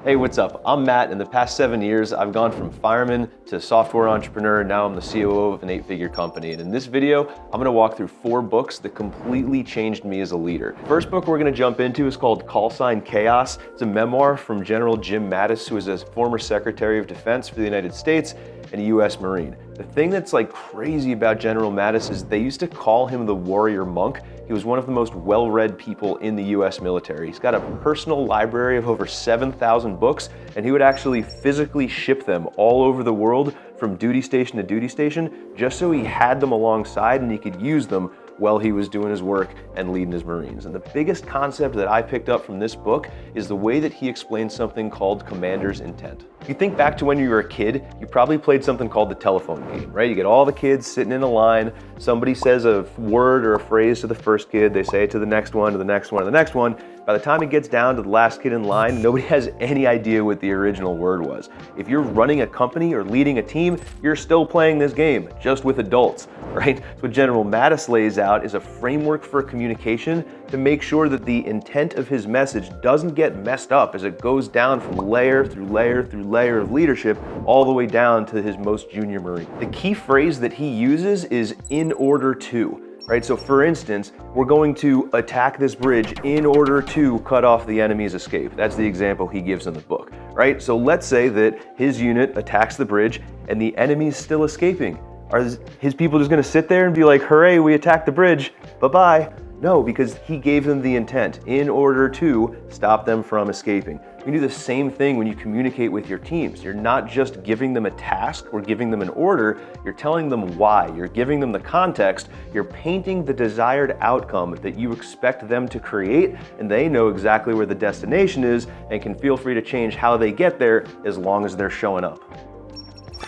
Hey, what's up? I'm Matt. In the past 7 years, I've gone from fireman to software entrepreneur. Now I'm the COO of an 8-figure company. And in this video, I'm gonna walk through 4 books that completely changed me as a leader. First book we're gonna jump into is called Call Sign Chaos. It's a memoir from General Jim Mattis, who is a former Secretary of Defense for the United States and a US Marine. The thing that's like crazy about General Mattis is they used to call him the warrior monk. He was one of the most well-read people in the US military. He's got a personal library of over 7,000 books, and he would actually physically ship them all over the world from duty station to duty station, just so he had them alongside and he could use them while he was doing his work and leading his Marines. And the biggest concept that I picked up from this book is the way that he explains something called commander's intent. If you think back to when you were a kid, you probably played something called the telephone game, right? You get all the kids sitting in a line, somebody says a word or a phrase to the first kid, they say it to the next one, to the next one, to the next one. By the time it gets down to the last kid in line, nobody has any idea what the original word was. If you're running a company or leading a team, you're still playing this game, just with adults, right? So what General Mattis lays out is a framework for communication to make sure that the intent of his message doesn't get messed up as it goes down from layer through layer through layer of leadership all the way down to his most junior Marine. The key phrase that he uses is "in order to." Right, so for instance, we're going to attack this bridge in order to cut off the enemy's escape. That's the example he gives in the book, right? So let's say that his unit attacks the bridge and the enemy's still escaping. Are his people just gonna sit there and be like, hooray, we attacked the bridge, bye-bye? No, because he gave them the intent in order to stop them from escaping. You can do the same thing when you communicate with your teams. You're not just giving them a task or giving them an order, you're telling them why. You're giving them the context, you're painting the desired outcome that you expect them to create, and they know exactly where the destination is and can feel free to change how they get there as long as they're showing up.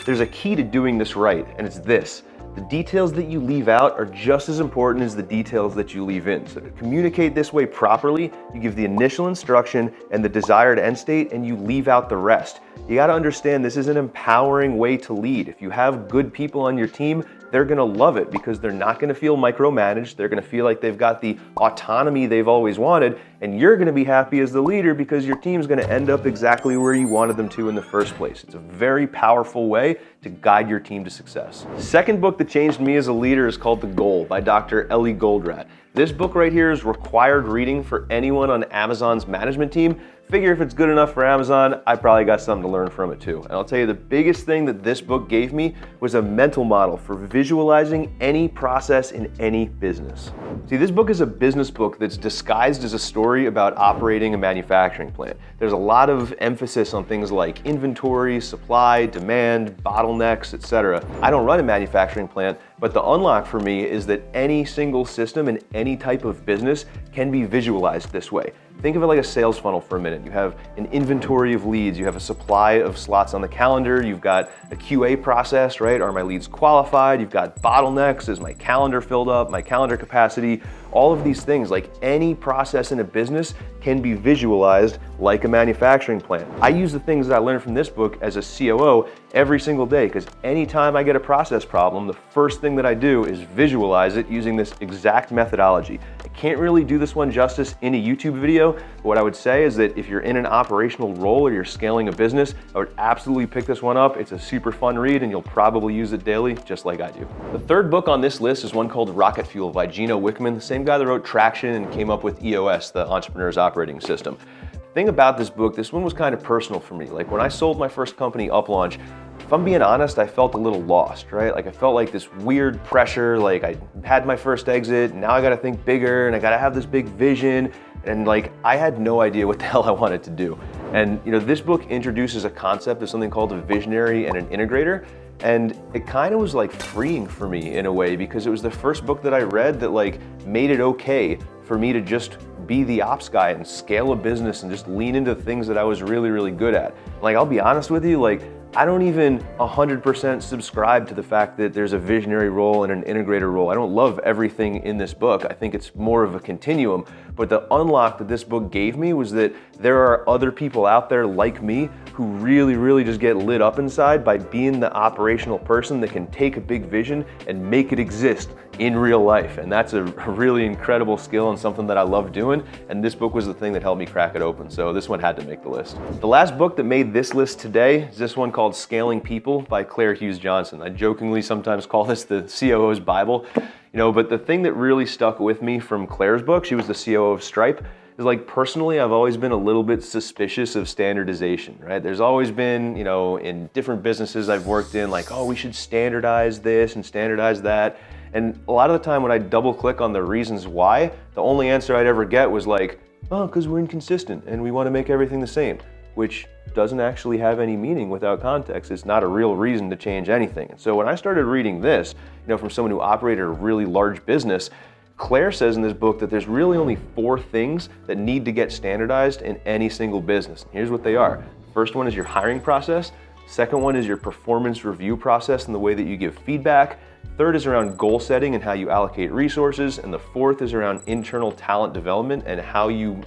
There's a key to doing this right, and it's this. The details that you leave out are just as important as the details that you leave in. So to communicate this way properly, you give the initial instruction and the desired end state, and you leave out the rest. You gotta understand this is an empowering way to lead. If you have good people on your team, they're gonna love it because they're not gonna feel micromanaged. They're gonna feel like they've got the autonomy they've always wanted, and you're gonna be happy as the leader because your team's gonna end up exactly where you wanted them to in the first place. It's a very powerful way to guide your team to success. The second book that changed me as a leader is called The Goal by Dr. Ellie Goldratt. This book right here is required reading for anyone on Amazon's management team. Figure if it's good enough for Amazon, I probably got something to learn from it too. And I'll tell you, the biggest thing that this book gave me was a mental model for visualizing any process in any business. See, this book is a business book that's disguised as a story about operating a manufacturing plant. There's a lot of emphasis on things like inventory, supply, demand, bottlenecks, etc. I don't run a manufacturing plant, but the unlock for me is that any single system in any type of business can be visualized this way. Think of it like a sales funnel for a minute. You have an inventory of leads, you have a supply of slots on the calendar, you've got a QA process, right? Are my leads qualified? You've got bottlenecks, is my calendar filled up, my calendar capacity? All of these things, like any process in a business, can be visualized like a manufacturing plant. I use the things that I learned from this book as a COO every single day, because anytime I get a process problem, the first thing that I do is visualize it using this exact methodology. I can't really do this one justice in a YouTube video, but what I would say is that if you're in an operational role or you're scaling a business, I would absolutely pick this one up. It's a super fun read and you'll probably use it daily, just like I do. The third book on this list is one called Rocket Fuel by Gino Wickman, the same guy that wrote Traction and came up with EOS, the Entrepreneur's Operating System. The thing about this book, this one was kind of personal for me. Like when I sold my first company, UpLaunch, if I'm being honest, I felt a little lost, right? Like I felt like this weird pressure, like I had my first exit, now I gotta think bigger and I gotta have this big vision. And like, I had no idea what the hell I wanted to do. And you know, this book introduces a concept of something called a visionary and an integrator. And it kind of was like freeing for me in a way, because it was the first book that I read that like made it okay for me to just be the ops guy and scale a business and just lean into things that I was really, really good at. Like, I'll be honest with you, like, I don't even 100% subscribe to the fact that there's a visionary role and an integrator role. I don't love everything in this book. I think it's more of a continuum, But the unlock that this book gave me was that there are other people out there like me who really just get lit up inside by being the operational person that can take a big vision and make it exist in real life. And that's a really incredible skill and something that I love doing. And this book was the thing that helped me crack it open. So this one had to make the list. The last book that made this list today is this one called Scaling People by Claire Hughes Johnson. I jokingly sometimes call this the COO's Bible, but the thing that really stuck with me from Claire's book, she was the COO of Stripe, is like personally, I've always been a little bit suspicious of standardization, right? There's always been, in different businesses I've worked in, like, oh, we should standardize this and standardize that. And a lot of the time when I double click on the reasons why, the only answer I'd ever get was like, oh, because we're inconsistent and we want to make everything the same, which doesn't actually have any meaning without context. It's not a real reason to change anything. And so when I started reading this, from someone who operated a really large business, Claire says in this book that there's really only 4 things that need to get standardized in any single business. And here's what they are. First one is your hiring process. Second one is your performance review process and the way that you give feedback. Third is around goal setting and how you allocate resources. And the fourth is around internal talent development and how you,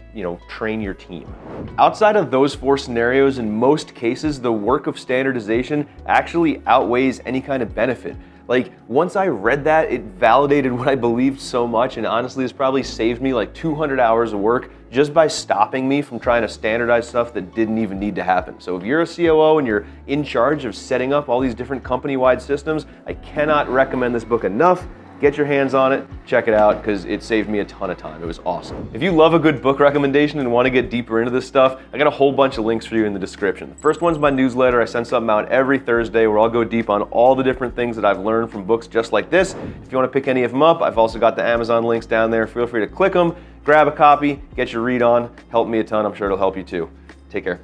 train your team. Outside of those 4 scenarios, in most cases, the work of standardization actually outweighs any kind of benefit. Like, once I read that, it validated what I believed so much, and honestly, it's probably saved me like 200 hours of work just by stopping me from trying to standardize stuff that didn't even need to happen. So if you're a COO and you're in charge of setting up all these different company-wide systems, I cannot recommend this book enough. Get your hands on it, check it out, because it saved me a ton of time. It was awesome. If you love a good book recommendation and want to get deeper into this stuff, I got a whole bunch of links for you in the description. The first one's my newsletter. I send something out every Thursday where I'll go deep on all the different things that I've learned from books just like this. If you want to pick any of them up, I've also got the Amazon links down there. Feel free to click them, grab a copy, get your read on. Help me a ton. I'm sure it'll help you too. Take care.